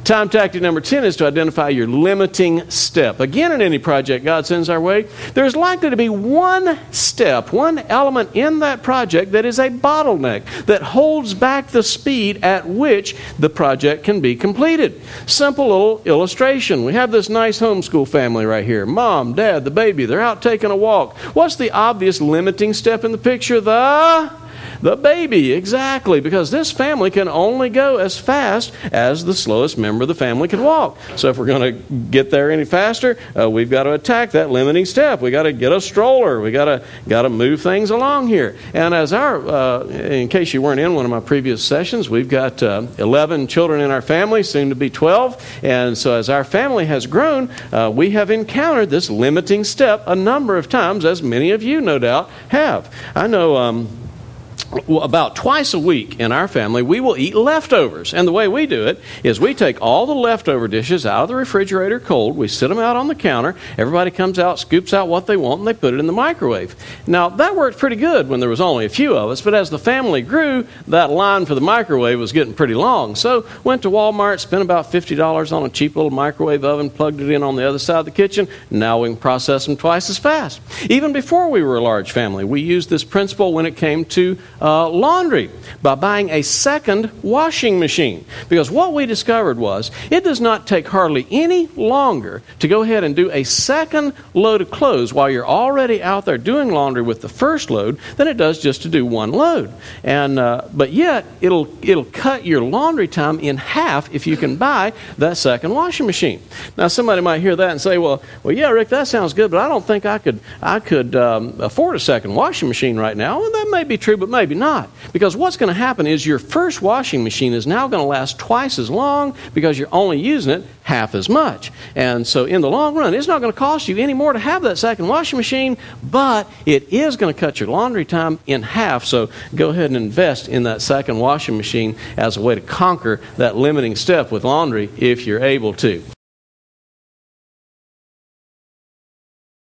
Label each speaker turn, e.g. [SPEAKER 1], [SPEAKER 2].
[SPEAKER 1] Time tactic number 10 is to identify your limiting step. Again, in any project God sends our way, there's likely to be one step, one element in that project that is a bottleneck, that holds back the speed at which the project can be completed. Simple little illustration. We have this nice homeschool family right here. Mom, Dad, the baby, they're out taking a walk. What's the obvious limiting step in the picture? The baby, exactly, because this family can only go as fast as the slowest member of the family can walk. So if we're going to get there any faster, we've got to attack that limiting step. We've got to get a stroller. We've got to move things along here. And as in case you weren't in one of my previous sessions, we've got 11 children in our family, soon to be 12. And so as our family has grown, we have encountered this limiting step a number of times, as many of you no doubt have. I know about twice a week in our family, we will eat leftovers. And the way we do it is we take all the leftover dishes out of the refrigerator cold. We sit them out on the counter. Everybody comes out, scoops out what they want, and they put it in the microwave. Now, that worked pretty good when there was only a few of us. But as the family grew, that line for the microwave was getting pretty long. So went to Walmart, spent about $50 on a cheap little microwave oven, plugged it in on the other side of the kitchen. Now we can process them twice as fast. Even before we were a large family, we used this principle when it came to laundry by buying a second washing machine. Because what we discovered was it does not take hardly any longer to go ahead and do a second load of clothes while you're already out there doing laundry with the first load than it does just to do one load. And but yet it'll cut your laundry time in half if you can buy that second washing machine. Now somebody might hear that and say, well, yeah, Rick, that sounds good, but I don't think I could afford a second washing machine right now. Well, that may be true, but maybe not. Because what's going to happen is your first washing machine is now going to last twice as long because you're only using it half as much. And so in the long run, it's not going to cost you any more to have that second washing machine, but it is going to cut your laundry time in half. So go ahead and invest in that second washing machine as a way to conquer that limiting step with laundry if you're able to.